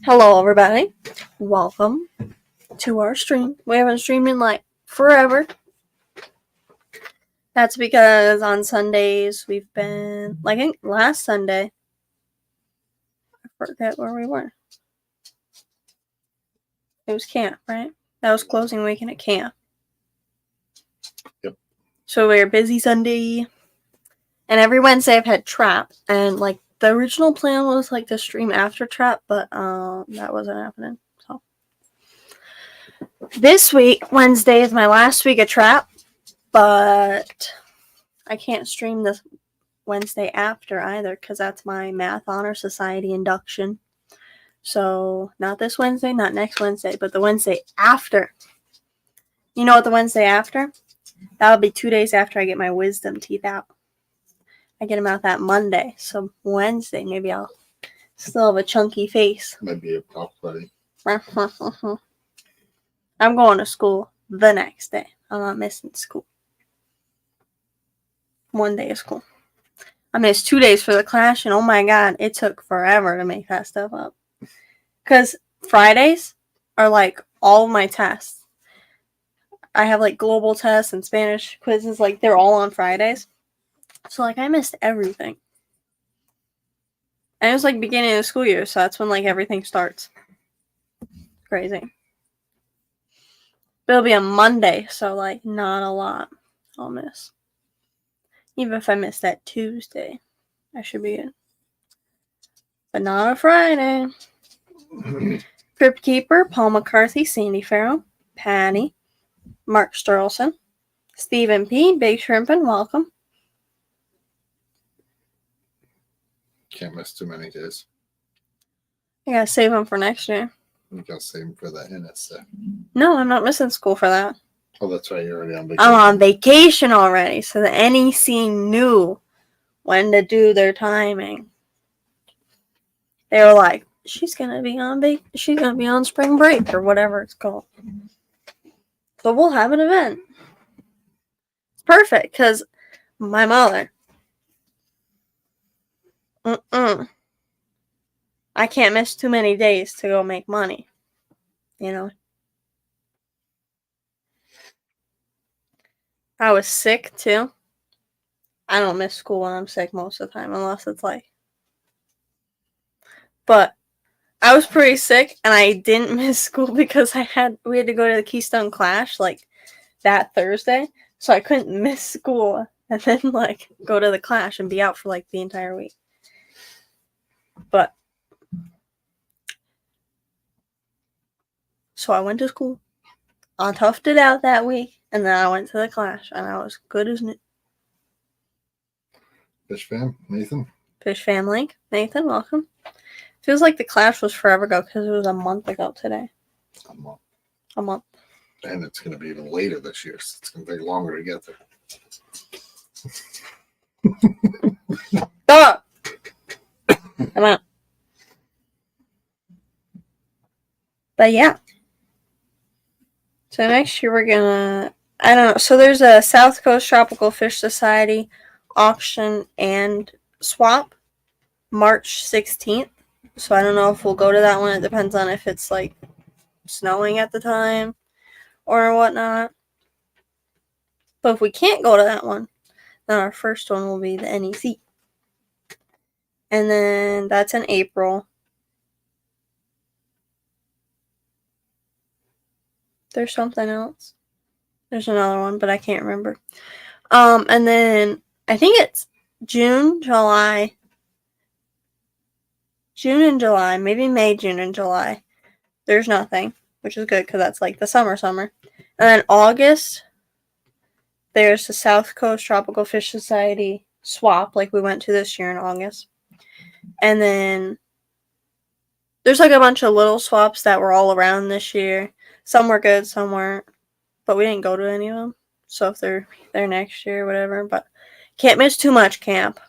Hello, everybody. Welcome to our stream. We haven't streamed in like forever. That's because on Sundays we've been, like, I think last Sunday, I forget where we were. It was camp, right? That was closing weekend at camp. Yep. So we were busy Sunday. And every Wednesday I've had trap. And, like, the original plan was, like, to stream after trap, but that wasn't happening. So this week, Wednesday, is my last week of trap. But I can't stream this Wednesday after either because that's my Math Honor Society induction. So not this Wednesday, not next Wednesday, but the Wednesday after. You know what the Wednesday after? That'll be 2 days after I get my wisdom teeth out. I get them out that Monday. So Wednesday, maybe I'll still have a chunky face. Might be a top buddy. I'm going to school the next day. I'm not missing school. 1 day of school. I missed 2 days for the clash, and oh my god, it took forever to make that stuff up. Because Fridays are like all of my tests. I have like global tests and Spanish quizzes, like they're all on Fridays. So like I missed everything. And it was like beginning of the school year, so that's when like everything starts. Crazy. But it'll be a Monday, so like not a lot I'll miss. Even if I miss that Tuesday, I should be good. But not a Friday. Crypt Keeper, Paul McCarthy, Sandy Farrow, Patty, Mark Sturleson, Stephen P., Big Shrimpin', welcome. Can't miss too many days. I gotta save them for next year. You gotta save them for the NSA. No, I'm not missing school for that. Oh, that's right. You're already on vacation. I'm on vacation already, so the NEC knew when to do their timing. They were like, she's gonna be on spring break or whatever it's called. So we'll have an event. It's perfect because my mother. I can't miss too many days to go make money. You know. I was sick too. I don't miss school when I'm sick most of the time, unless it's like. But I was pretty sick, and I didn't miss school because we had to go to the Keystone Clash like that Thursday, so I couldn't miss school and then like go to the Clash and be out for like the entire week. But so I went to school. I toughed it out that week, and then I went to the Clash, and I was good as new. Fish fam, Nathan. Fish fam link, Nathan, welcome. Feels like the Clash was forever ago because it was a month ago today. A month. And it's going to be even later this year, so it's going to take longer to get there. Stop! Come on. But yeah. So next year we're gonna, I don't know. So there's a South Coast Tropical Fish Society auction and swap March 16th. So I don't know if we'll go to that one. It depends on if it's like snowing at the time or whatnot. But if we can't go to that one, then our first one will be the NEC. And then that's in April. There's something else. There's another one, but I can't remember. And then I think it's June, and July, maybe May, June, and July. There's nothing, which is good because that's like the summer. And then August, there's the South Coast Tropical Fish Society swap, like we went to this year in August. And then there's like a bunch of little swaps that were all around this year. Some were good, some weren't, but we didn't go to any of them. So if they're there next year, whatever. But can't miss too much camp.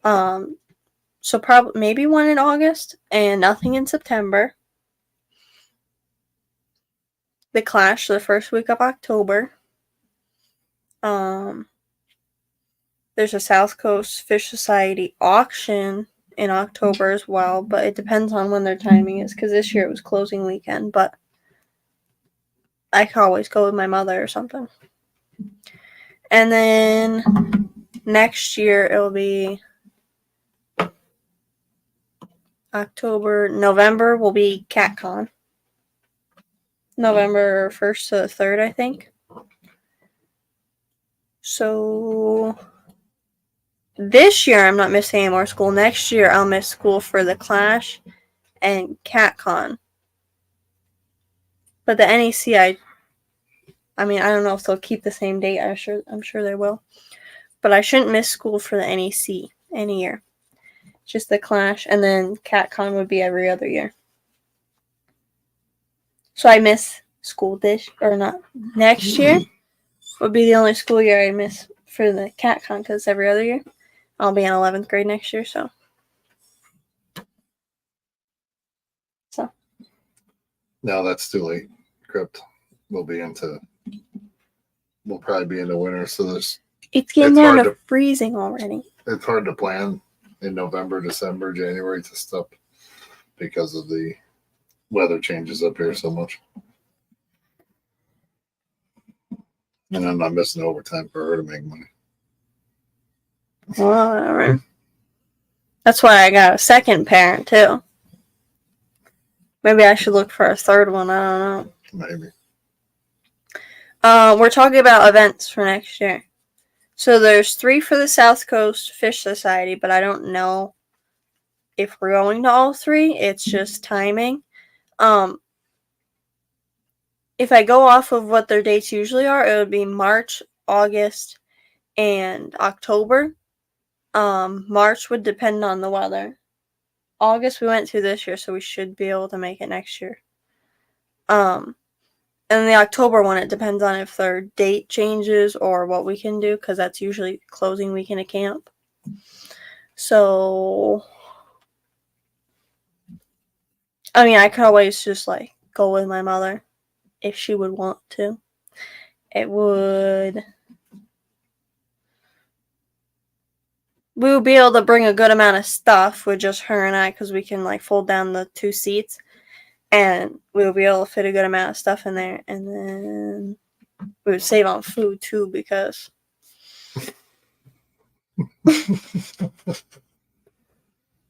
So probably maybe one in August and nothing in September. The Clash the first week of October. There's a South Coast Fish Society auction in October as well, but it depends on when their timing is, because this year it was closing weekend, but I could always go with my mother or something. And then next year it'll be November will be CatCon. November 1st to the 3rd, I think. So this year I'm not missing any more school. Next year I'll miss school for the Clash and CatCon. But the NEC, I mean, I don't know if they'll keep the same date. I'm sure they will. But I shouldn't miss school for the NEC any year. Just the Clash, and then CatCon would be every other year. So I miss school next year would be the only school year I miss for the CatCon, because every other year I'll be in 11th grade next year. So No, that's too late. Crypt will probably be into winter, so it's getting It's down hard to to- freezing already. it's hard to plan in November, December, January to stuff because of the weather changes up here so much. And I'm not missing overtime for her to make money. Well, whatever. That's why I got a second parent too. Maybe I should look for a third one. I don't know. Maybe. We're talking about events for next year. So there's 3 for the South Coast Fish Society, but I don't know if we're going to all 3. It's just timing. If I go off of what their dates usually are, it would be March, August, and October. March would depend on the weather. August we went to this year, so we should be able to make it next year. And the October one, it depends on if their date changes or what we can do, because that's usually closing weekend of camp. So, I mean, I could always just go with my mother if she would want to. We would be able to bring a good amount of stuff with just her and I, because we can fold down the 2 seats, and we would be able to fit a good amount of stuff in there, and then we would save on food too, because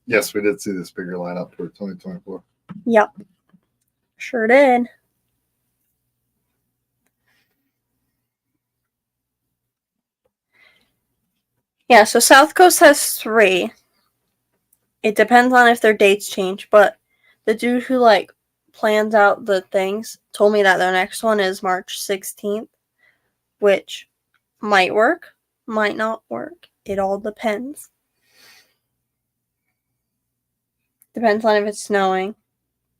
Yes, we did see this bigger lineup for 2024. Yep, sure did. Yeah, so South Coast has 3. It depends on if their dates change, but the dude who plans out the things told me that their next one is March 16th, which might work, might not work. It all depends. Depends on if it's snowing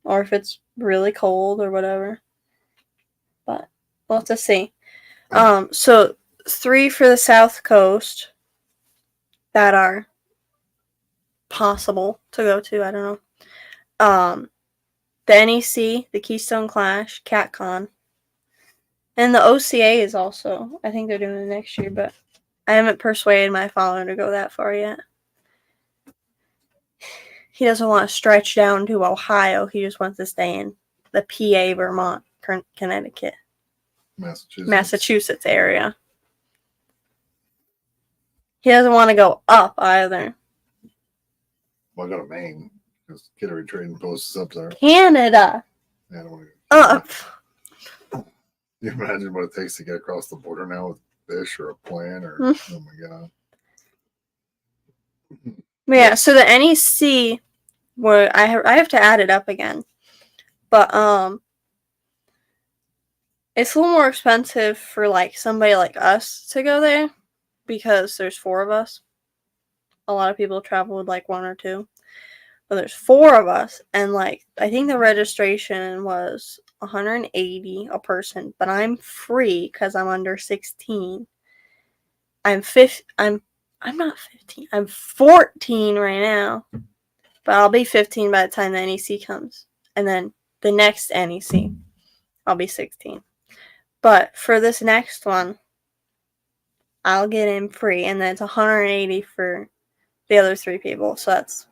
or if it's really cold or whatever. But we'll have to see. So 3 for the South Coast that are possible to go to. I don't know. The NEC, the Keystone Clash, CatCon, and the OCA is also. I think they're doing it next year, but I haven't persuaded my father to go that far yet. He doesn't want to stretch down to Ohio. He just wants to stay in the PA, Vermont, Connecticut, Massachusetts area. He doesn't want to go up either. Well, go to Maine because Kittery Trading Post is up there. Canada. Yeah, I don't want Up. Can you imagine what it takes to get across the border now with fish or a plane or oh my god. Yeah, so the NEC, where I have to add it up again, but it's a little more expensive for somebody like us to go there, because there's 4 of us. A lot of people travel with 1 or 2, but there's 4 of us, and I think the registration was $180 a person, but I'm free because I'm under 16. I'm not 15. I'm 14 right now, but I'll be 15 by the time the NEC comes, and then the next NEC, I'll be 16. But for this next one, I'll get in free, and then it's $180 for the other 3 people. So that's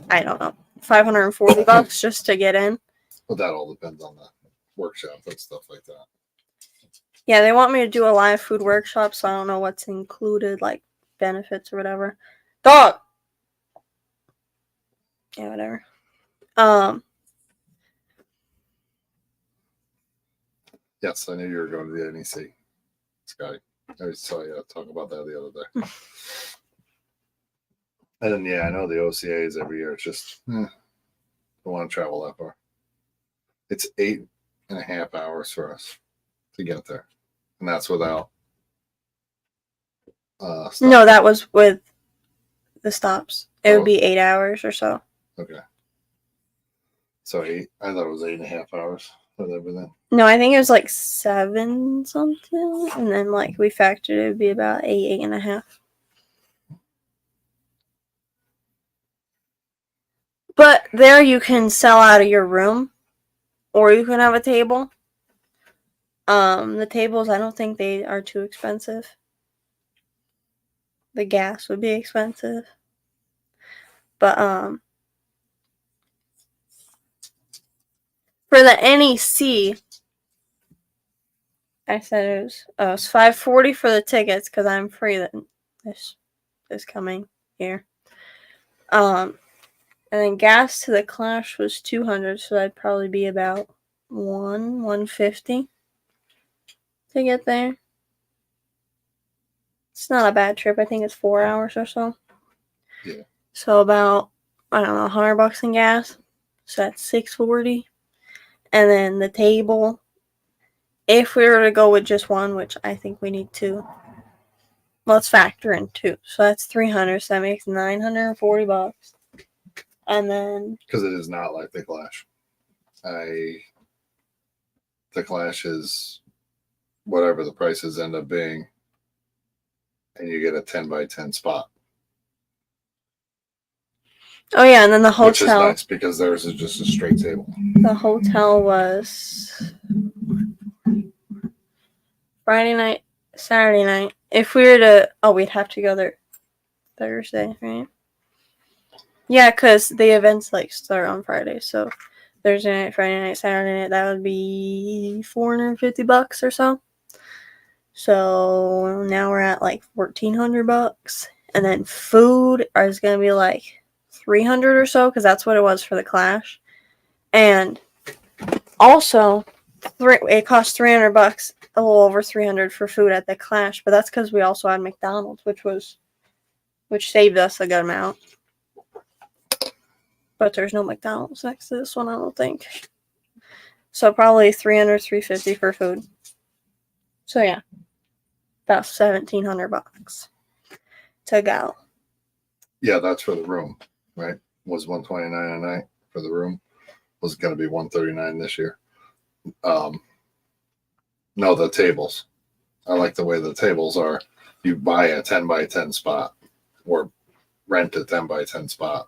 I don't know, $540 just to get in. But that all depends on the workshop and stuff like that. Yeah, they want me to do a live food workshop, so I don't know what's included, like benefits or whatever. Dog. Yeah, whatever. Yes, I knew you were going to the NEC, Scotty. I saw you talk about that the other day. And then, yeah, I know the OCAs every year. It's just, don't want to travel that far. It's 8.5 hours for us to get there. And that's without stuff. No, that was with the stops. It Oh. would be 8 hours or so. Okay. So I thought it was 8.5 hours with everything. No, I think it was like 7 something, and then like we factored it would be about 8.5. But there you can sell out of your room, or you can have a table. The tables, I don't think they are too expensive. The gas would be expensive. But for the NEC, I said it was $540 for the tickets because I'm free this coming year. And then gas to the Clash was $200, so that'd probably be about $150 to get there. It's not a bad trip. I think it's 4 hours or so. Yeah. So about, I don't know, $100 in gas. So that's $640. And then the table, if we were to go with just one, which I think we need two, let's factor in two. So that's $300. So that makes $940. And then Because it is not like the Clash. The Clash is whatever the prices end up being, and you get a 10 by 10 spot. oh yeah, and then the Which is hotel. nice because theirs is just a straight table. The hotel was Friday night, Saturday night. If we were to, we'd have to go there Thursday, right? Yeah, because the events like start on Friday, so Thursday night, Friday night, Saturday night, that would be $450 or so. So now we're at like $1,400, and then food is gonna be like $300 or so because that's what it was for the Clash, and also it cost $300, a little over $300 for food at the Clash, but that's because we also had McDonald's, which saved us a good amount. But there's no McDonald's next to this one, I don't think. So probably $300, $350 for food. So yeah, about $1,700 to go. Yeah, that's for the room, right? Was $129 a night for the room. Was going to be $139 this year. No, the tables. I like the way the tables are. You buy a 10 by 10 spot or rent a 10 by 10 spot.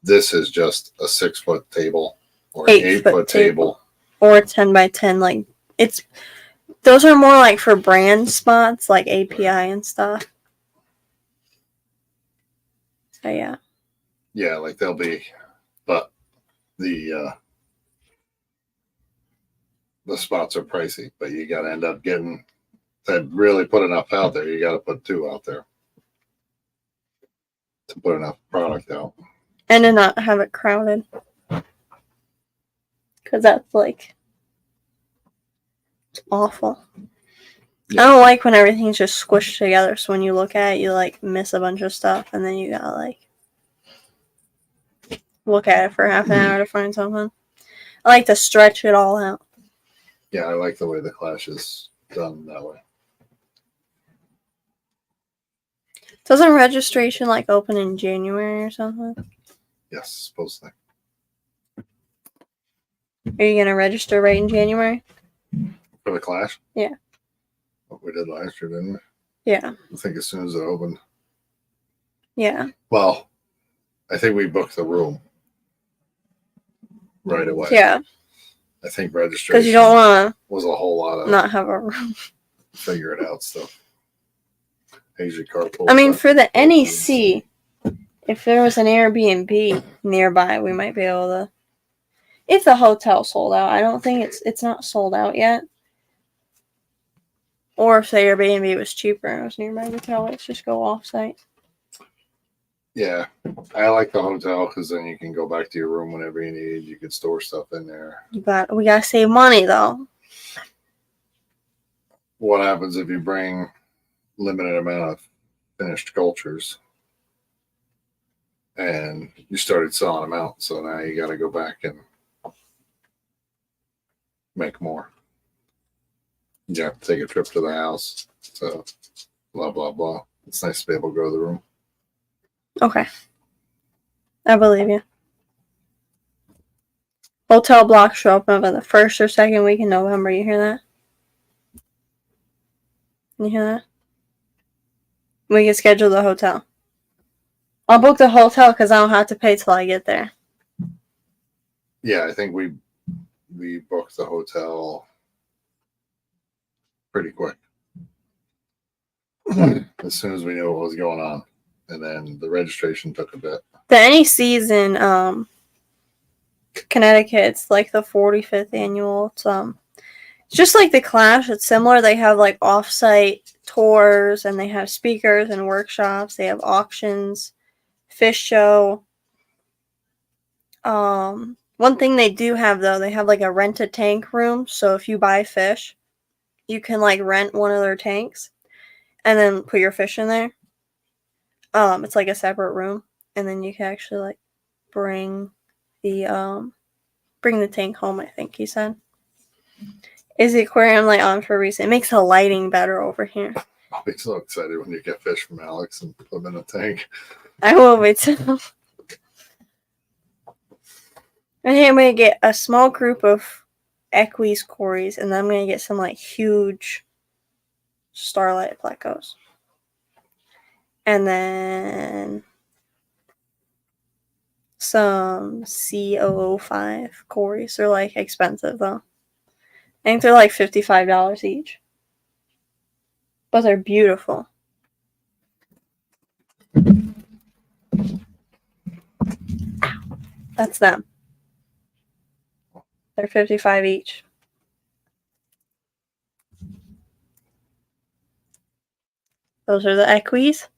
This is just a 6-foot table or an 8-foot table. Or a 10 by 10. Like, those are more like for brand spots, like API and stuff. So yeah. Yeah, like they'll be, but the spots are pricey, but you got to end up getting to really put enough out there. You got to put 2 out there to put enough product out. And to not have it crowded. Because that's like, it's awful. Yeah. I don't like when everything's just squished together. So when you look at it, you like miss a bunch of stuff. And then you gotta like look at it for half an hour to find something. I like to stretch it all out. Yeah, I like the way the Clash is done that way. Doesn't registration like open in January or something? Yes, supposedly. Are you gonna register right in January? For the Clash? Yeah. What we did last year, didn't we? Yeah. I think as soon as it opened. Yeah. Well, I think we booked the room right away. Yeah. I think registration Because you don't want was a whole lot to of not have a room. figure it out stuff. Asia carpool. I mean, for the NEC, If there was an Airbnb nearby, we might be able to. If the hotel sold out, I don't think it's not sold out yet. Or if the Airbnb was cheaper and it was nearby, we could always just go off site. Yeah, I like the hotel because then you can go back to your room whenever you need. You can store stuff in there. But we gotta save money though. What happens if you bring limited amount of finished cultures and you started selling them out? So now you got to go back and make more. You have to take a trip to the house. So blah blah blah. It's nice to be able to go to the room. Okay. I believe you. Hotel blocks should open up in the first or second week in November. You hear that? You hear that? We can schedule the hotel. I'll book the hotel because I don't have to pay till I get there. Yeah, I think we booked the hotel pretty quick. As soon as we knew what was going on. And then the registration took a bit. The NEC's in Connecticut. It's like the 45th annual. It's just like the Clash. It's similar. They have like off-site tours and they have speakers and workshops. They have auctions, fish show. One thing they do have though, they have like a rent a tank room. So if you buy fish, you can like rent one of their tanks and then put your fish in there. It's like a separate room, and then you can actually like bring the tank home. I think he said. Is the aquarium light on for a reason? It makes the lighting better over here. I'll be so excited when you get fish from Alex and put them in a tank. I will wait till. And I'm gonna get a small group of Equis Cories, and then I'm gonna get some like huge Starlight Plecos. And then some C005 Cories. They're like expensive though. I think they're like $55 each. But they're beautiful. That's them. They're $55 each. Those are the Equis.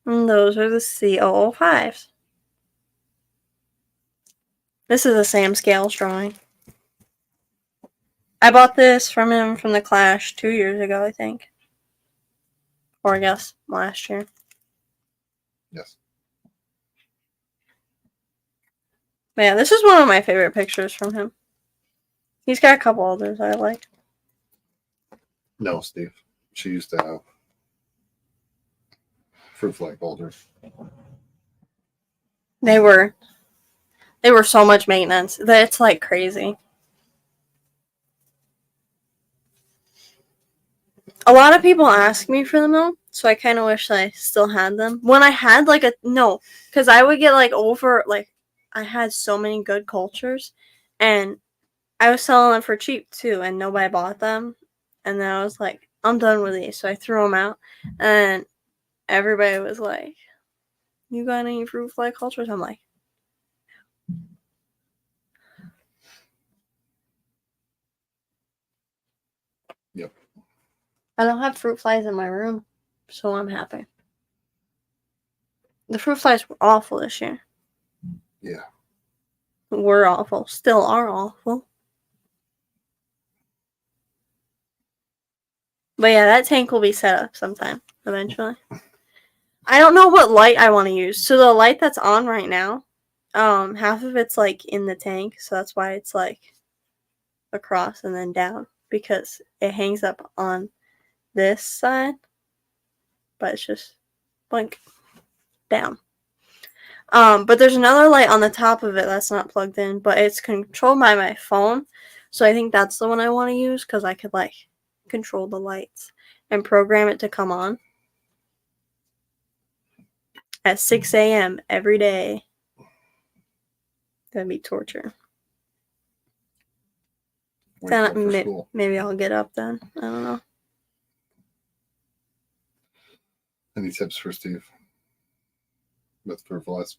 And those are the C005s. This is a Sam Scales drawing. I bought this from him from the Clash 2 years ago, I think. Or I guess last year. Yes. But yeah, this is one of my favorite pictures from him. He's got a couple others I like. No, Steve. She used to have fruit fly holders. They were so much maintenance that it's like crazy. A lot of people ask me for them though, so I kind of wish I still had them. When I had like because I would get like I had so many good cultures, and I was selling them for cheap too, and nobody bought them. And then I was like, I'm done with these, so I threw them out, and everybody was like, "You got any fruit fly cultures?" I'm like, Yep. I don't have fruit flies in my room, so I'm happy. The fruit flies were awful this year. Yeah. Were awful. Still are awful. But yeah, that tank will be set up sometime, eventually. I don't know what light I want to use. So the light that's on right now, half of it's like in the tank, so that's why it's like across and then down, because it hangs up on this side, but it's just blink down. But there's another light on the top of it that's not plugged in, but it's controlled by my phone, so I think that's the one I want to use because I could like control the lights and program it to come on at 6 a.m. every day. That'd be torture. Wake Then up for school. maybe I'll get up then. I don't know. Any tips for Steve? with fruit flies.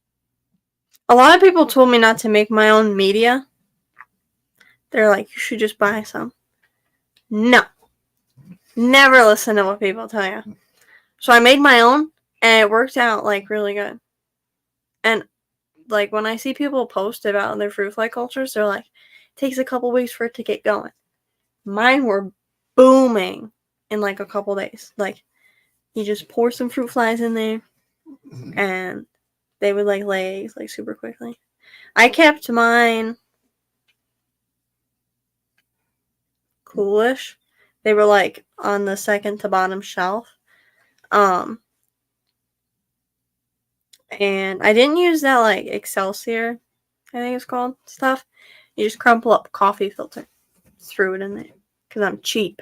A lot of people told me not to make my own media. They're like, you should just buy some. No. Never listen to what people tell you. So I made my own, and it worked out, like, really good. And, like, when I see people post about their fruit fly cultures, they're like, it takes a couple weeks for it to get going. Mine were booming in, like, a couple days. Like, you just pour some fruit flies in there, and they would, like, lay eggs, like, super quickly. I kept mine coolish. They were, like, on the second to bottom shelf. And I didn't use that, like, Excelsior, I think it's called, stuff. You just crumple up coffee filter. Threw it in there. Because I'm cheap.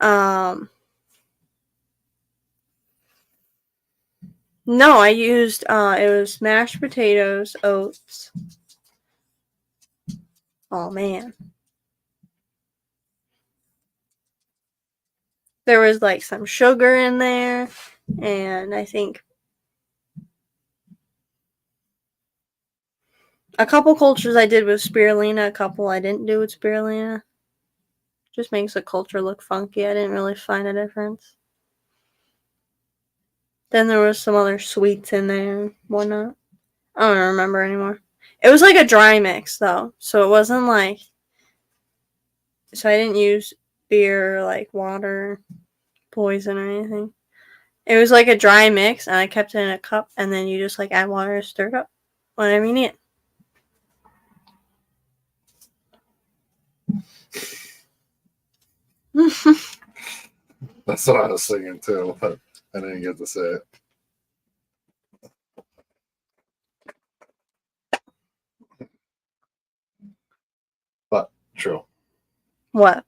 No, I used, it was mashed potatoes, oats. Oh, man. There was, like, some sugar in there. And I think a couple cultures I did with spirulina. A couple I didn't do with spirulina. Just makes the culture look funky. I didn't really find a difference. Then there was some other sweets in there and whatnot. I don't remember anymore. It was like a dry mix, though. So it wasn't like... So I didn't use beer or, like, water, poison, or anything. It was like a dry mix, and I kept it in a cup, and then you just, like, add water and stir it up whenever you need it. That's what I was thinking too, but I didn't get to say it. But true. What?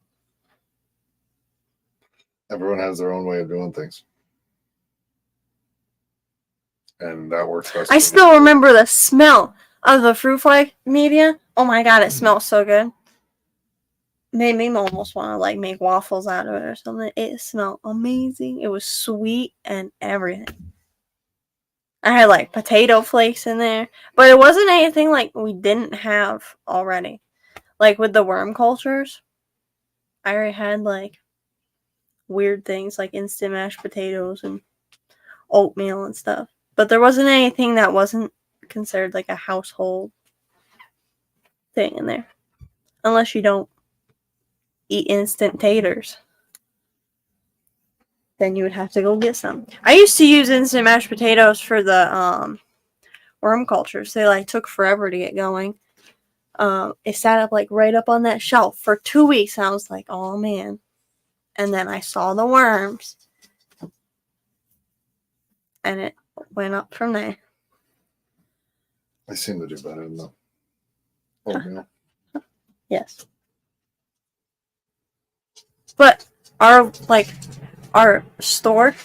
Everyone has their own way of doing things. And that works best. I still remember the smell of the fruit fly media. Oh my god, it smells so good. Made me almost want to, like, make waffles out of it or something. It smelled amazing. It was sweet and everything. I had, like, potato flakes in there. But it wasn't anything, like, we didn't have already. Like, with the worm cultures, I already had, like, weird things, like instant mashed potatoes and oatmeal and stuff. But there wasn't anything that wasn't considered, like, a household thing in there. Unless you don't eat instant taters. Then you would have to go get some. I used to use instant mashed potatoes for the worm cultures. They, like, took forever to get going. It sat up, like, right up on that shelf for 2 weeks, and I was like, oh man. And then I saw the worms, and it went up from there. I seem to do better than the oatmeal. Yes. But our store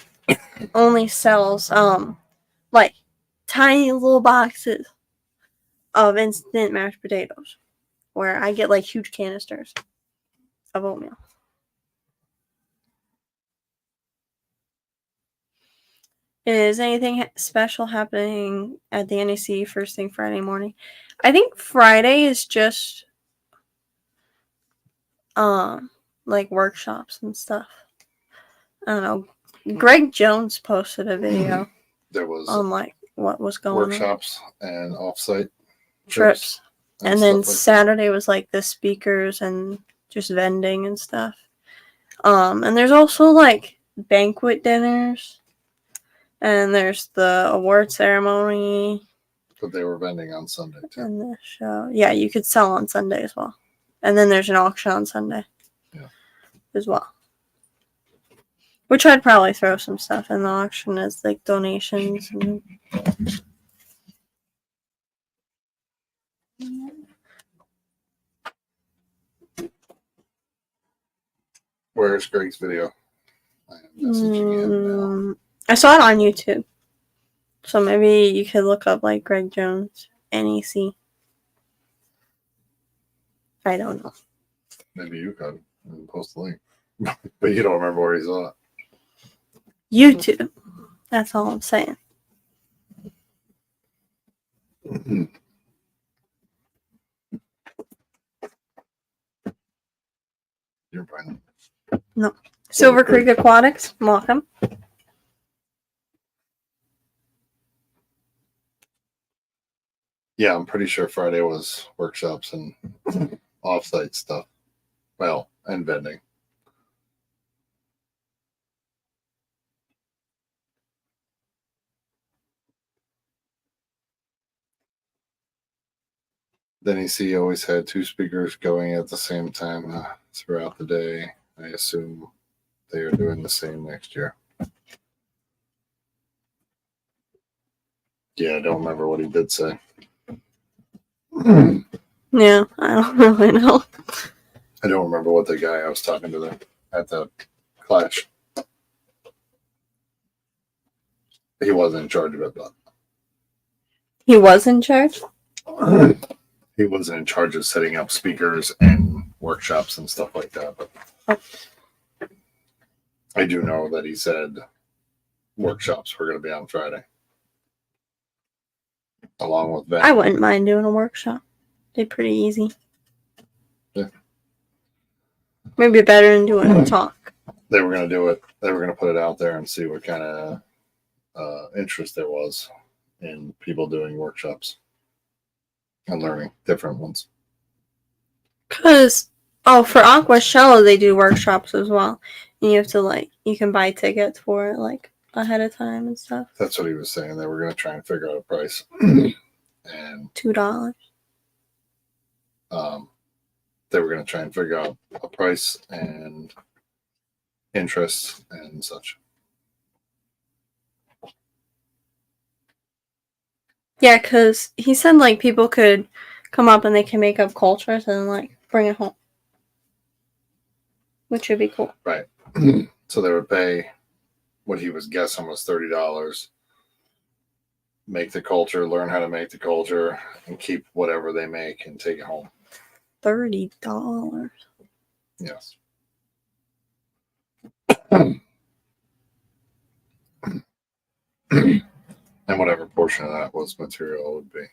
only sells like tiny little boxes of instant mashed potatoes, where I get, like, huge canisters of oatmeal. Is anything special happening at the NEC first thing Friday morning? I think Friday is just like workshops and stuff. I don't know. Greg Jones posted a video There was on, like, what was going workshops and offsite trips. And then stuff like Saturday was, like, the speakers and just vending and stuff. And there's also, like, banquet dinners. And there's the award ceremony. But they were vending on Sunday too. And the show. Yeah, you could sell on Sunday as well. And then there's an auction on Sunday. Yeah. As well. Which I'd probably throw some stuff in the auction as, like, donations. And... Where's Greg's video? I am messaging him now. I saw it on YouTube. So maybe you could look up, like, Greg Jones, NEC. I don't know. Maybe you could post the link. But you don't remember where he saw it. YouTube. That's all I'm saying. You're fine. Silver Creek Aquatics, welcome. Yeah, I'm pretty sure Friday was workshops and offsite stuff. Well, and vending. Then he always had two speakers going at the same time throughout the day. I assume they are doing the same next year. Yeah, I don't remember what he did say. Yeah, I don't really know. I don't remember what the guy I was talking to there at the Clash. He wasn't in charge of it, but He was in charge? he wasn't in charge of setting up speakers and workshops and stuff like that. But I do know that he said workshops were going to be on Friday, along with I wouldn't mind doing a workshop. They're pretty easy. Yeah. Maybe better than doing a talk. They were going to do it. They were going to put it out there and see what kind of interest there was in people doing workshops and learning different ones. Because, for Aqua Shella, they do workshops as well. And you have to, you can buy tickets for it, ahead of time and stuff. That's what he was saying. They were going to try and figure out a price. And $2. they were going to try and figure out a price and interest and such. Yeah, because he said, people could come up and they can make up cultures and, bring it home. Which would be cool. Right. So they would pay what he was guessing was $30. Make the culture, learn how to make the culture, and keep whatever they make and take it home. $30. Yes. And whatever portion of that was material would be.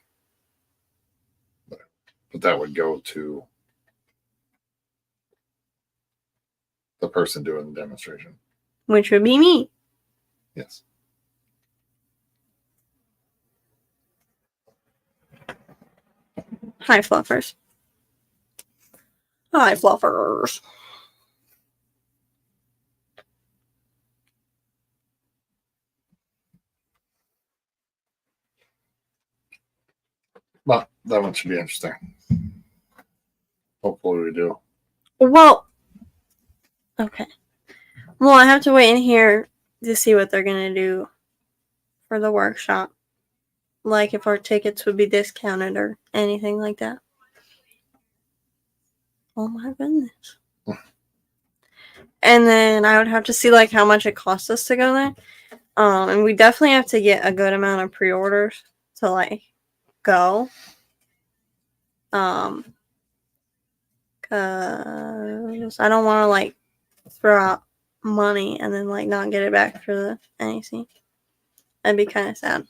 But that would go to the person doing the demonstration. Which would be me. Yes. Hi, Fluffers. Hi, Fluffers. But that one should be interesting. Hopefully we do. Well, okay. Well, I have to wait in here to see what they're going to do for the workshop. If our tickets would be discounted or anything like that. Oh my goodness. And then I would have to see how much it costs us to go there. And we definitely have to get a good amount of pre-orders to go. Cause I don't want to throw out money and then not get it back for the NEC. That'd be kind of sad.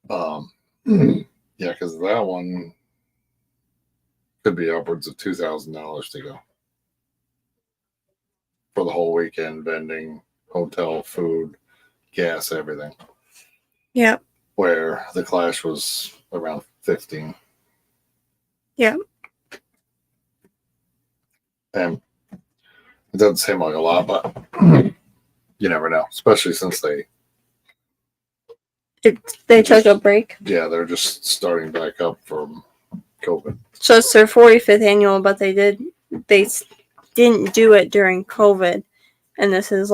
Yeah, because that one could be upwards of $2,000 to go for the whole weekend, vending, hotel, food, gas, everything. Yep. Where the Clash was around 15. Yep. And it doesn't seem like a lot, but you never know, especially since they took a break. Yeah, they're just starting back up from COVID. So it's their 45th annual, but they didn't do it during COVID, and this is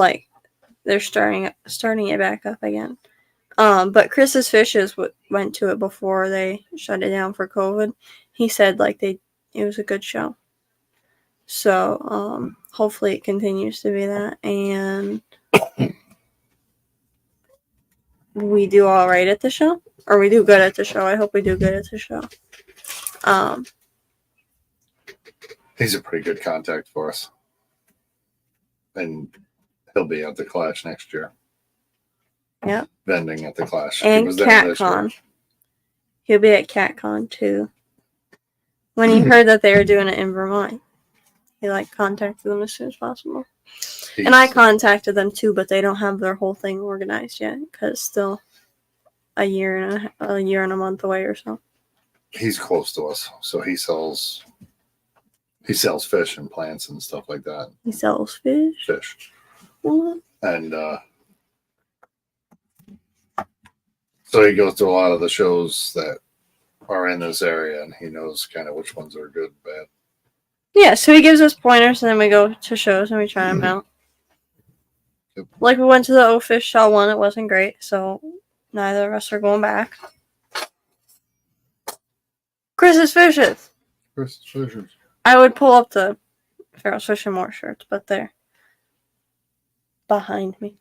they're starting it back up again. But Chris's Fishes went to it before they shut it down for COVID. He said it was a good show. So hopefully it continues to be that, and we do all right at the show, or we do good at the show. I hope we do good at the show. He's a pretty good contact for us, and he'll be at the Clash next year. Yeah. vending at the Clash. He And was there this year. CatCon. He'll be at CatCon too. When he heard that they were doing it in Vermont, he like contacted them as soon as possible. And I contacted them too, but they don't have their whole thing organized yet because still a year and a month away or so. He's close to us, so he sells fish and plants and stuff like that. He sells fish. What? And so he goes to a lot of the shows that are in this area, and he knows kind of which ones are good, bad. Yeah, so he gives us pointers, and then we go to shows and we try them out. Yep. Like we went to the O Fish Shaw one, it wasn't great, so neither of us are going back. Chris's Fishes. Chris's Fishes. I would pull up the Farrell's Fishing More shirts, but they're behind me.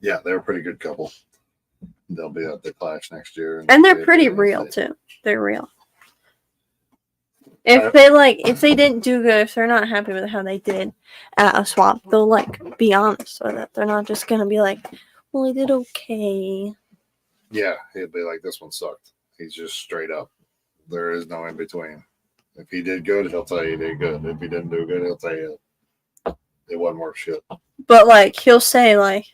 Yeah, they're a pretty good couple. They'll be at the Clash next year. And they're pretty real too. They're real. If they didn't do good, if they're not happy with how they did at a swap, they'll like be honest with it. They're not just gonna be like, well, I did okay. Yeah, he'd be like, this one sucked. He's just straight up. There is no in between. If he did good, he'll tell you he did good. If he didn't do good, he'll tell you it wasn't worth shit. But like he'll say like,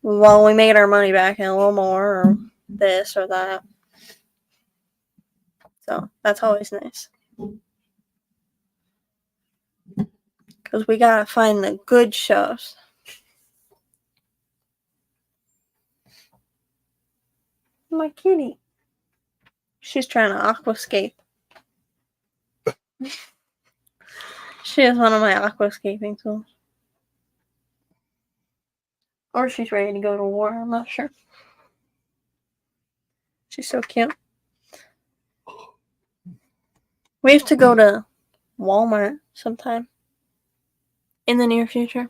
well, we made our money back and a little more, or this or that. So that's always nice. Because we gotta find the good shows. My kitty. She's trying to aquascape. She is one of my aquascaping tools. Or she's ready to go to war, I'm not sure. She's so cute. We have to go to Walmart sometime. In the near future.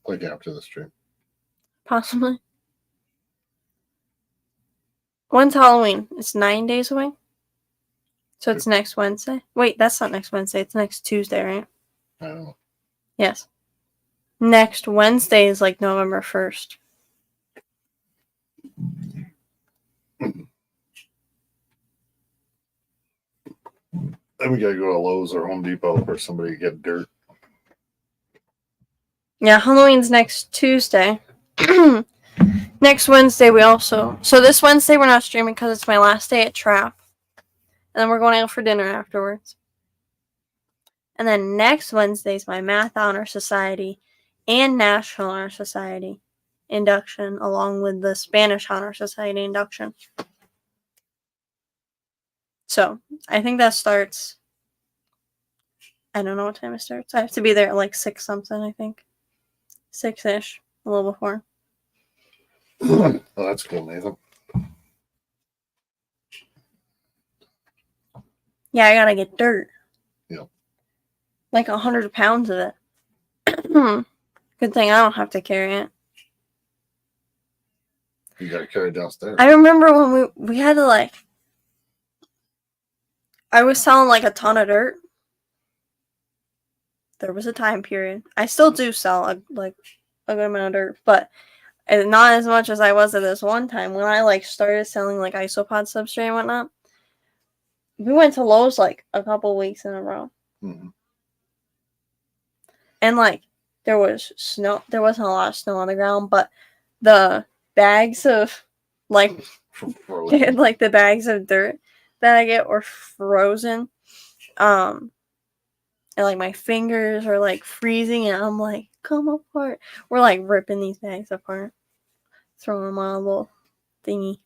Like after the stream. Possibly. When's Halloween? It's 9 days away? So it's next Wednesday? Wait, that's not next Wednesday. It's next Tuesday, right? I don't know. Yes. Next Wednesday is like November 1st. Then we gotta go to Lowe's or Home Depot for somebody to get dirt. Yeah, Halloween's next Tuesday. Next Wednesday we also... So this Wednesday we're not streaming because it's my last day at Trap. And then we're going out for dinner afterwards. And then next Wednesday is my Math Honor Society and National Honor Society induction, along with the Spanish Honor Society induction. So, I think that starts... I don't know what time it starts. I have to be there at like 6 something, I think. 6-ish. A little before. Oh, that's cool, Nathan. Yeah, I gotta get dirt. Yep. Like 100 pounds of it. Good thing I don't have to carry it. You gotta carry it downstairs. I remember when we had to like... I was selling like a ton of dirt. There was a time period. I still do sell a good amount of dirt, but not as much as I was at this one time when I like started selling like isopod substrate and whatnot. We went to Lowe's like a couple weeks in a row. Mm-hmm. And like there was snow. There wasn't a lot of snow on the ground, but the bags of like like the bags of dirt that I get were frozen. And like my fingers are like freezing and I'm like, come apart. We're like ripping these bags apart. Throwing them on a little thingy.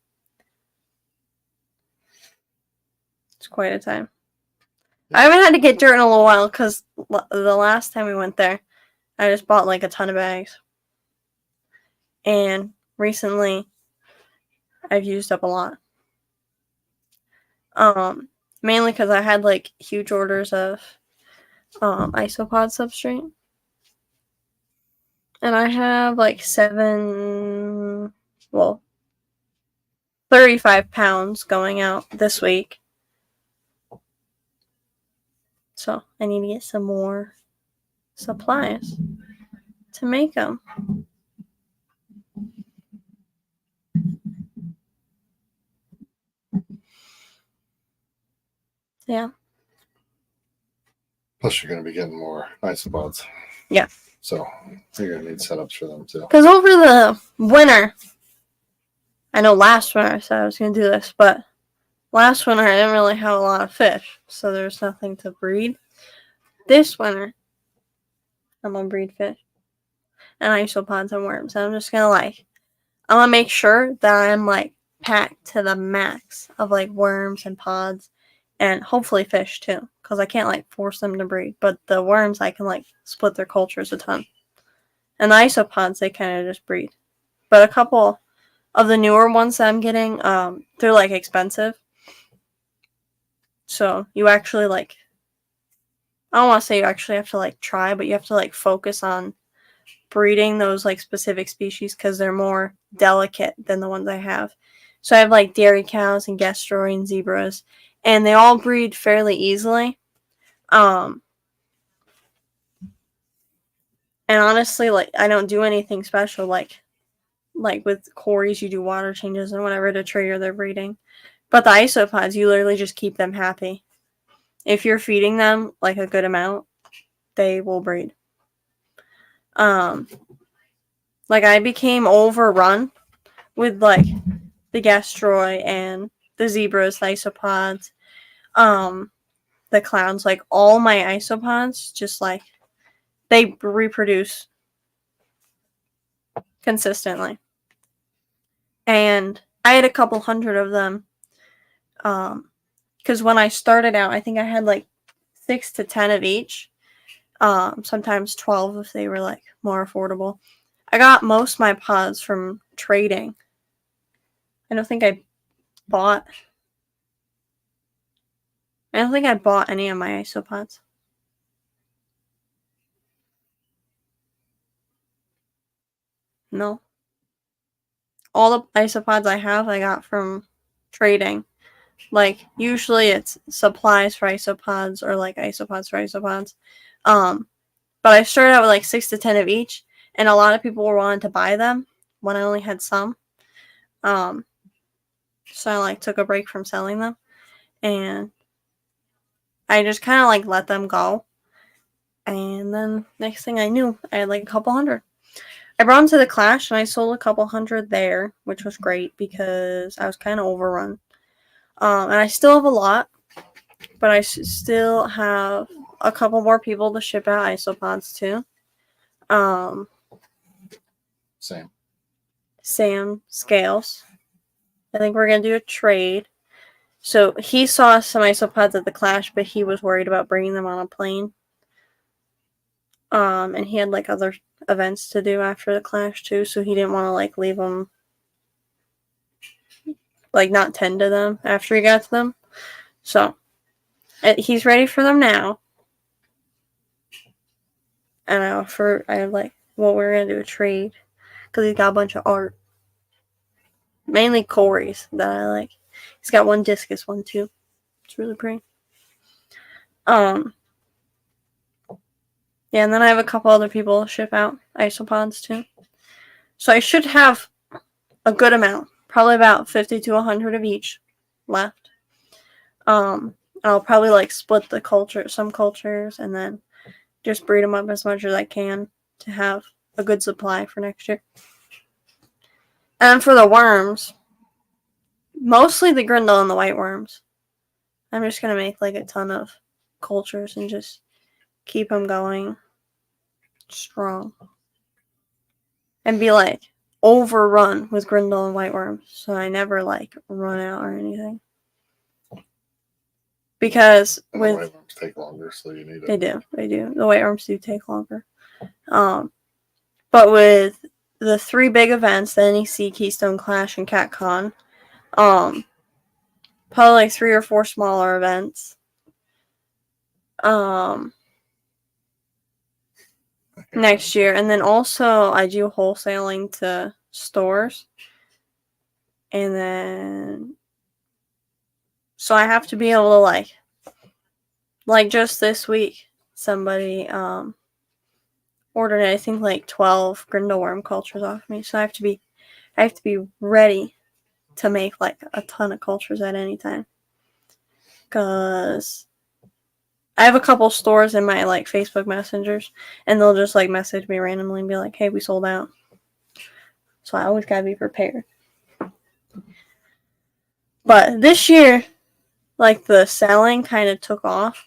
It's quite a time. I haven't had to get dirt in a little while because the last time we went there, I just bought like a ton of bags. And recently, I've used up a lot. Mainly because I had like huge orders of isopod substrate. And I have like 35 pounds going out this week. So I need to get some more. supplies to make them. Yeah. Plus, you're going to be getting more isopods. Yeah. So you're going to need setups for them too. Because over the winter, I know last winter I said I was going to do this, but last winter I didn't really have a lot of fish, so there's nothing to breed. This winter, I'm going to breed fish and isopods and worms. And I'm just going to I'm going to make sure that I'm packed to the max of worms and pods and hopefully fish too, because I can't force them to breed. But the worms, I can split their cultures a ton. And the isopods, they kind of just breed. But a couple of the newer ones that I'm getting, they're expensive. So you actually I don't want to say you actually have to try, but you have to focus on breeding those specific species because they're more delicate than the ones I have. So I have dairy cows and Gestroy and zebras, and they all breed fairly easily. And honestly, I don't do anything special. Like with Corys, you do water changes and whatever to trigger their breeding. But the isopods, you literally just keep them happy. If you're feeding them a good amount, they will breed. I became overrun with the Gestroy and the zebras, the isopods, the clowns. All my isopods just they reproduce consistently. And I had a couple hundred of them. Because when I started out, I think I had 6 to 10 of each. Sometimes 12 if they were more affordable. I got most of my pods from trading. I don't think I bought any of my isopods. No. All the isopods I have, I got from trading. Usually it's supplies for isopods or isopods for isopods. But I started out with 6 to 10 of each, and a lot of people were wanting to buy them when I only had some. So I took a break from selling them, and I just kind of let them go. And then next thing I knew, I had a couple hundred. I brought them to the Clash, and I sold a couple hundred there, which was great because I was kind of overrun. And I still have a lot, but I still have a couple more people to ship out isopods to. Sam Scales. I think we're going to do a trade. So he saw some isopods at the Clash, but he was worried about bringing them on a plane. And he had other events to do after the Clash too, so he didn't want to leave them not tend to them after he got to them. So he's ready for them now. And I we're gonna do a trade because he's got a bunch of art, mainly Corys that I like. He's got one discus one too. It's really pretty. Yeah, and then I have a couple other people ship out isopods too. So I should have a good amount, probably about 50 to 100 of each left. I'll probably split some cultures, and then just breed them up as much as I can to have a good supply for next year. And for the worms, mostly the Grindle and the white worms. I'm just gonna make a ton of cultures and just keep them going strong. And be overrun with Grindle and white worms, so I never run out or anything. Because the white worms take longer, so you need it. They do. The white worms do take longer. But with the 3 big events, the NEC, Keystone Clash, and CatCon, probably 3 or 4 smaller events. Next year, and then also I do wholesaling to stores, and then so I have to be able to just this week somebody ordered, I think, like 12 Grindelworm cultures off me. So I have to be ready to make like a ton of cultures at any time. Cause I have a couple stores in my like Facebook messengers, and they'll just like message me randomly and be like, "Hey, we sold out." So I always gotta be prepared. But this year, like the selling kind of took off.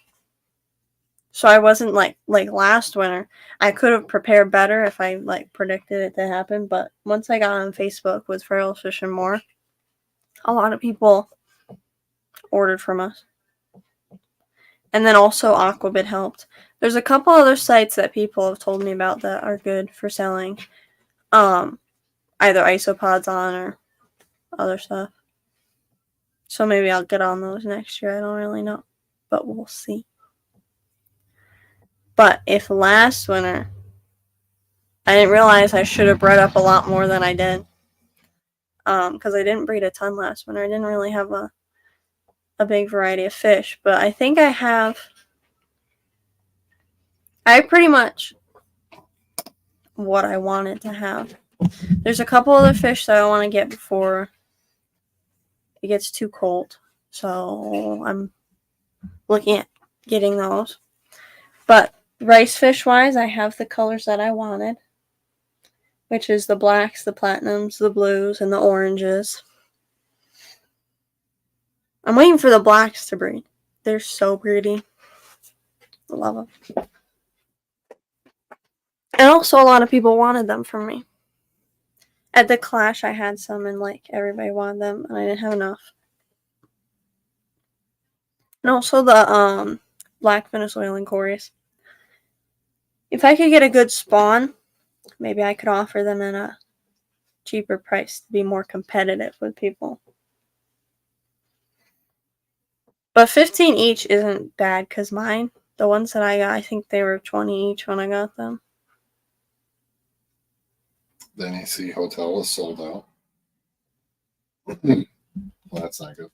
So I wasn't like last winter. I could have prepared better if I like predicted it to happen. But once I got on Facebook with Feral Fish and More, a lot of people ordered from us. And then also Aquabit helped. There's a couple other sites that people have told me about that are good for selling either isopods on or other stuff. So maybe I'll get on those next year. I don't really know. But we'll see. But if last winter I didn't realize I should have bred up a lot more than I did. Because I didn't breed a ton last winter. I didn't really have a big variety of fish. But I think I pretty much what I wanted to have. There's a couple other fish that I want to get before it gets too cold. So I'm looking at getting those. But rice fish wise, I have the colors that I wanted, which is the blacks, the platinums, the blues, and the oranges. I'm waiting for the blacks to breed. They're so pretty. I love them. And also, a lot of people wanted them from me. At the Clash, I had some, and like everybody wanted them, and I didn't have enough. And also the black Venezuelan Cories. If I could get a good spawn, maybe I could offer them at a cheaper price to be more competitive with people. But 15 each isn't bad, because mine, the ones that I got, I think they were 20 each when I got them. The NEC hotel was sold out. Well, that's not good.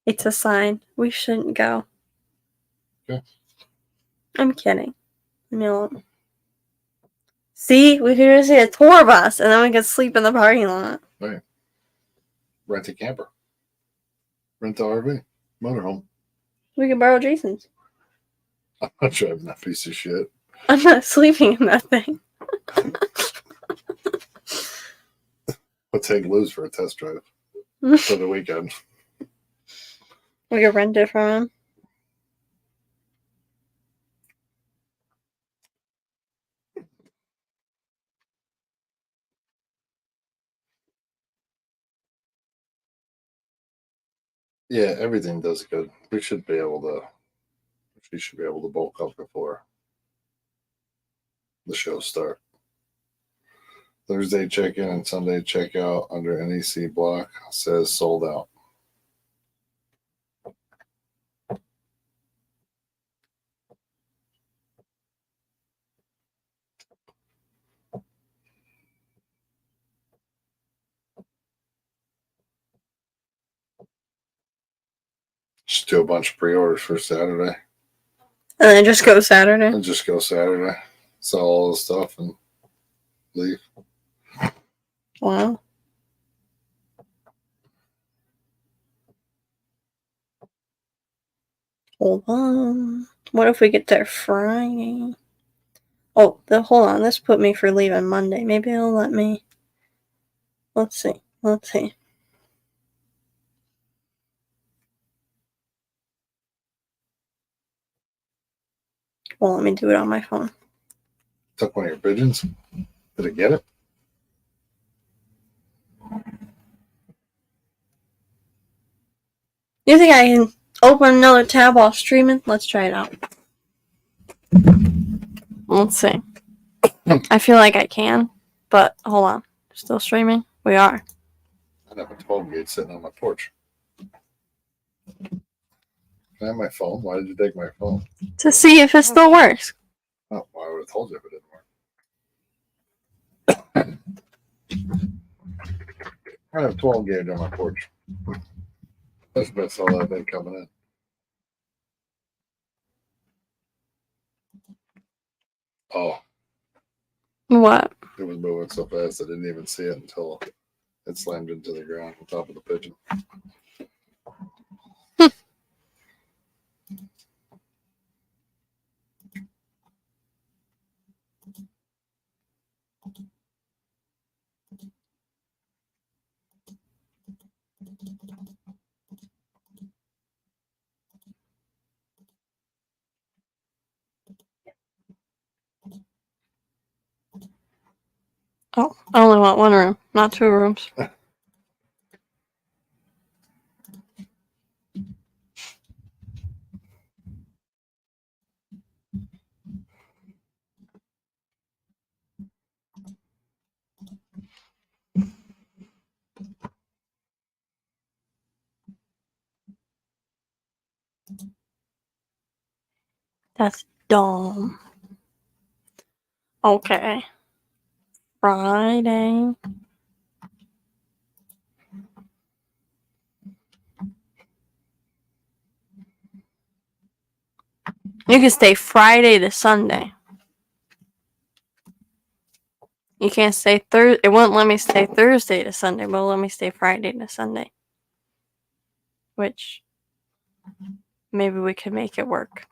It's a sign. We shouldn't go. Okay. I'm kidding. See, we could just see a tour bus, and then we could sleep in the parking lot. Right. Rent a camper. Rent the RV. Motorhome. We could borrow Jason's. I'm not driving that piece of shit. I'm not sleeping in that thing. I'll take Luz for a test drive for the weekend. We could rent it from him. Yeah, everything does good. She should be able to bulk up before the shows start. Thursday check-in and Sunday check-out under NEC block says sold out. Just do a bunch of pre-orders for Saturday. And then just go Saturday. And just go Saturday. Sell all the stuff and leave. Wow. Hold on. What if we get there Friday? Oh, hold on. This put me for leaving Monday. Maybe it'll let me. Let's see. Well, let me do it on my phone. Took one of your pigeons. Did it get it? You think I can open another tab while streaming? Let's try it out. Let's see. I feel like I can, but hold on. Still streaming? We are. I have a 12 gauge sitting on my porch. Can I have my phone? Why did you take my phone? To see if it still works. Oh, well, I would have told you if it didn't work. I have 12 gauge on my porch. That's all that thing coming in. Oh, What? it was moving so fast I didn't even see it until it slammed into the ground on top of the pigeon. Oh, I only want one room, not 2 rooms. That's dumb. Okay. Friday. You can stay Friday to Sunday. You can't stay Thursday. It won't let me stay Thursday to Sunday, but it'll let me stay Friday to Sunday. Which maybe we could make it work.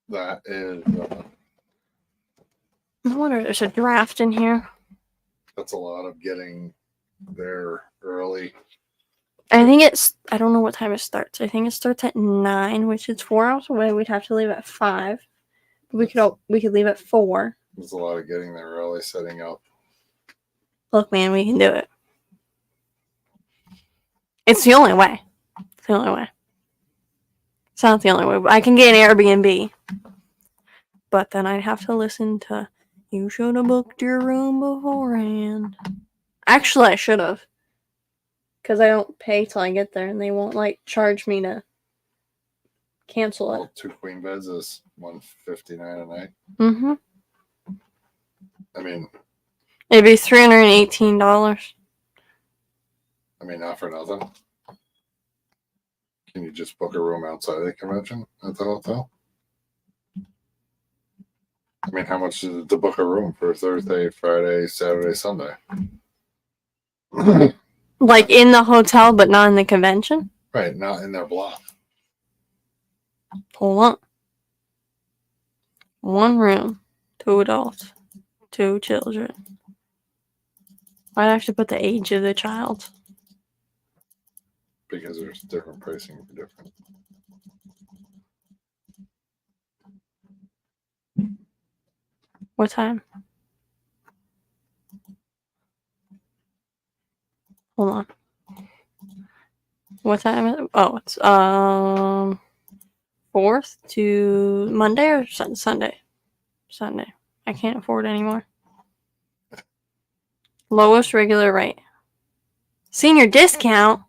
That is, I wonder, there's a draft in here. that's a lot of getting there early. I think I don't know what time it starts. I think it starts at 9, which is 4 hours away. We'd have to leave at 5. We could leave at 4. There's a lot of getting there early, setting up. Look, man, we can do it. It's the only way. It's the only way. It's not the only way. I can get an Airbnb. But then I'd have to listen to, you should have booked your room beforehand. Actually, I should have. Because I don't pay till I get there, and they won't, charge me to cancel it. Well, 2 queen beds is $159 a night. Mm-hmm. I mean, It'd be $318. not for nothing. Can you just book a room outside the convention at the hotel? How much is it to book a room for Thursday, Friday, Saturday, Sunday? Like in the hotel, but not in the convention? Right, not in their block. Hold on. 1 room, 2 adults, 2 children. Why'd I have to put the age of the child? Because there's different pricing for different. What time? Hold on. What time is it? Oh, it's 4th to Monday or Sunday? Sunday. I can't afford anymore. Lowest regular rate. Senior discount?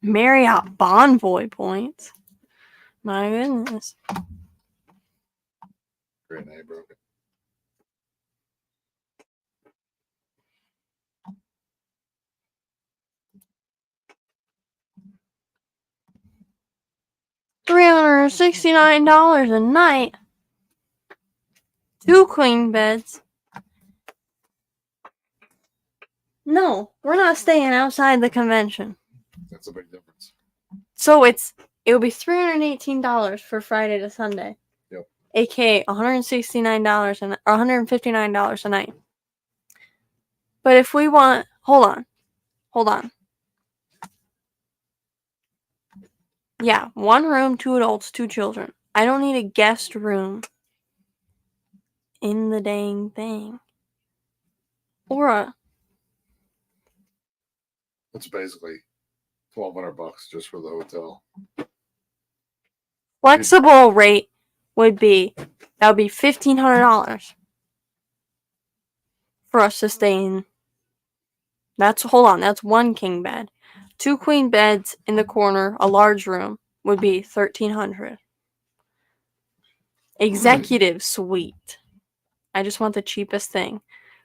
Marriott Bonvoy points. My goodness. Grenade broke it. $369 a night. 2 queen beds. No, we're not staying outside the convention. That's a big difference. So it'll be $318 for Friday to Sunday. Yep. AKA $169 or $159 a night. But if we want, hold on. Yeah, 1 room, 2 adults, 2 children. I don't need a guest room in the dang thing. Or It's basically $1,200 just for the hotel. flexible rate would be $1,500 for us to stay in. That's 1 king bed. 2 queen beds in the corner, a large room would be $1,300. Executive suite. I just want the cheapest thing,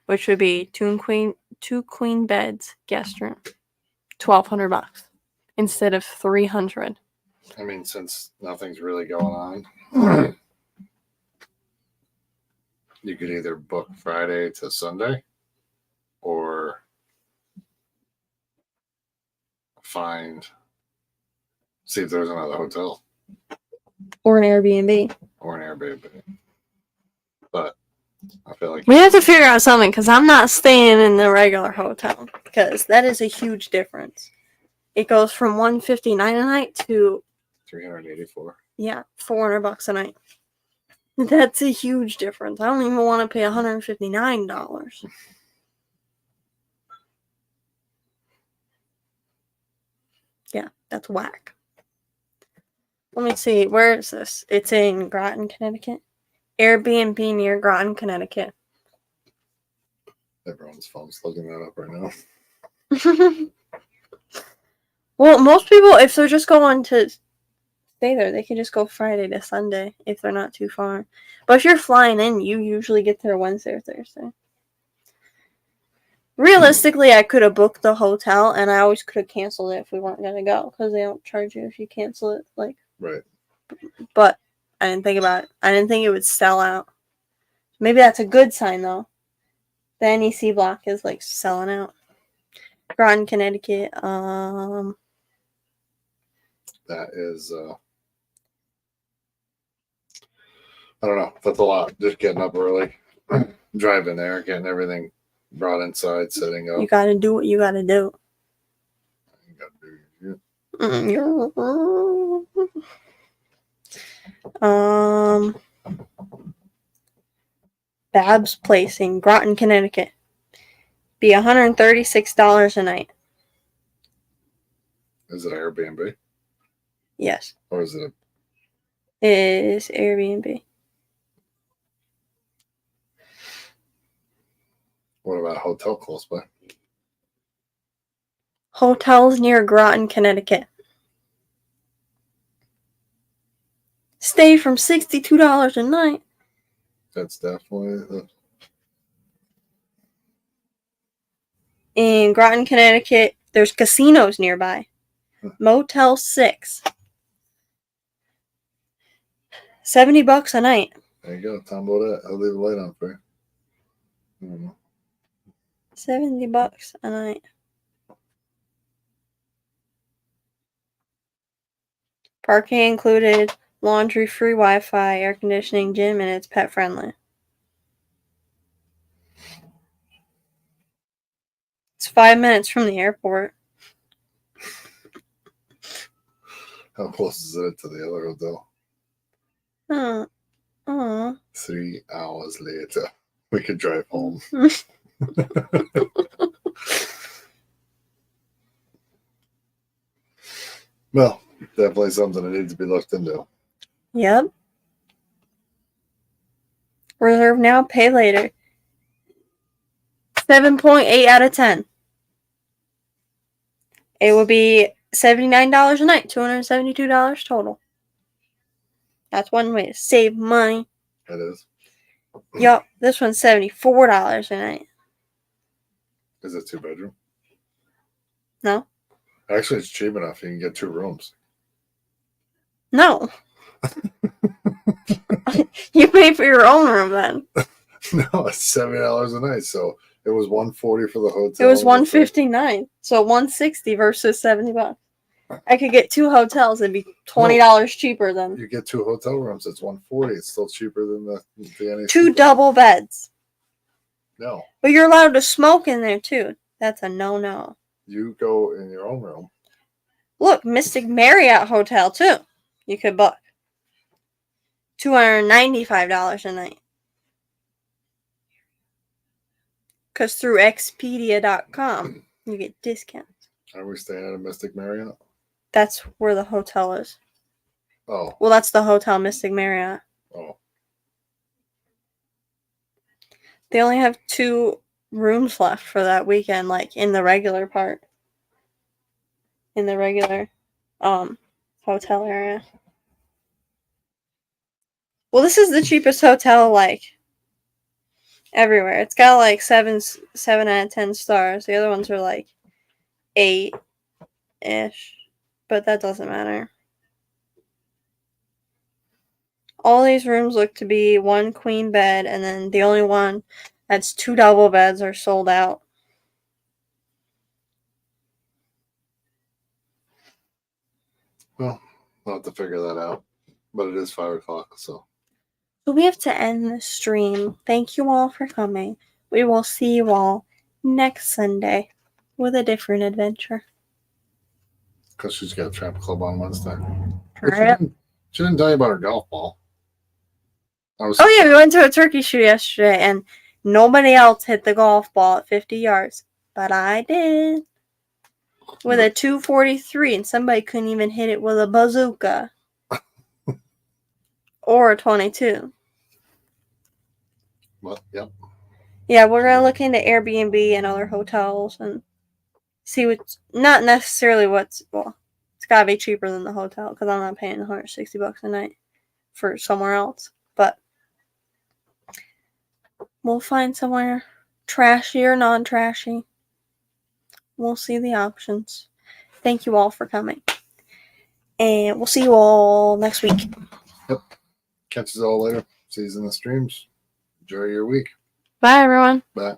which would be 2 queen beds, guest room, $1,200. instead of $300. I mean, since nothing's really going on, you could either book Friday to Sunday or see if there's another hotel Or an Airbnb. or an Airbnb. But I feel like We have to figure out something because I'm not staying in the regular hotel because that is a huge difference. It goes from $159 a night to $384. yeah, $400 a night. That's a huge difference. I don't even want to pay $159. Yeah, that's whack. Let me see. Where is this? It's in Groton, Connecticut. Airbnb near Groton, Connecticut. Everyone's phone's looking that up right now. Well, most people, if they're just going to stay there, they can just go Friday to Sunday if they're not too far. But if you're flying in, you usually get there Wednesday or Thursday. Realistically, I could have booked the hotel, and I always could have canceled it if we weren't going to go, because they don't charge you if you cancel it. Right. But I didn't think about it. I didn't think it would sell out. Maybe that's a good sign, though. The NEC block is, selling out. Groton, Connecticut. That is, I don't know. That's a lot. Just getting up early, driving there, getting everything brought inside, setting up. You gotta do what you gotta do. You gotta do Bab's Place in Groton, Connecticut. Be $136 a night. Is it Airbnb? Yes. Or is it It is Airbnb. what about a hotel close by? Hotels near Groton, Connecticut. Stay from $62 a night. That's definitely In Groton, Connecticut, there's casinos nearby. Motel 6. $70 a night. There you go. Tom Bodette. I'll leave the light on for you. $70 a night. Parking included, laundry, free Wi-Fi, air conditioning, gym, and it's pet friendly. It's 5 minutes from the airport. How close is it to the other hotel? Oh. 3 hours later, we could drive home. Well, definitely something that needs to be looked into. Yep. Reserve now, pay later. 7.8 out of 10. It would be $79 a night, $272 total. That's one way to save money. It is. Yup, this one's $74 a night. Is it 2-bedroom? No. Actually, it's cheap enough. You can get 2 rooms. No. You pay for your own room then. No, it's $70 a night. So it was $140 for the hotel. It was $159, so $160 versus $70. I could get 2 hotels and be $20 cheaper than You get 2 hotel rooms. It's $140. It's still cheaper than the NEC. 2 double beds. No, But you're allowed to smoke in there too. That's a no-no. you go in your own room. Look, Mystic Marriott Hotel too. You could book $295 a night. Because through Expedia.com, you get discounts. Are we staying at a Mystic Marriott? That's where the hotel is. Oh, Well, that's the Hotel Mystic Marriott. oh, They only have 2 rooms left for that weekend, in the regular part. In the regular hotel area. Well, this is the cheapest hotel, everywhere. It's got 7 out of 10 stars. The other ones are 8-ish. but that doesn't matter. All these rooms look to be one queen bed, and then the only one that's 2 double beds are sold out. Well, we'll have to figure that out. But it is 5 o'clock, so. So we have to end the stream. Thank you all for coming. We will see you all next Sunday with a different adventure. Because she's got a trap club on Wednesday. Alright. She didn't tell you about her golf ball. Oh yeah, we went to a turkey shoot yesterday, and nobody else hit the golf ball at 50 yards. But I did. With a 243, and somebody couldn't even hit it with a bazooka. Or a 22. Well, yep. Yeah, we're gonna look into Airbnb and other hotels and see what's not necessarily what's it's gotta be cheaper than the hotel because I'm not paying $160 a night for somewhere else. But we'll find somewhere trashy or non-trashy. We'll see the options. Thank you all for coming, and we'll see you all next week. Yep. Catch you all later. See you in the streams. Enjoy your week. Bye, everyone. Bye.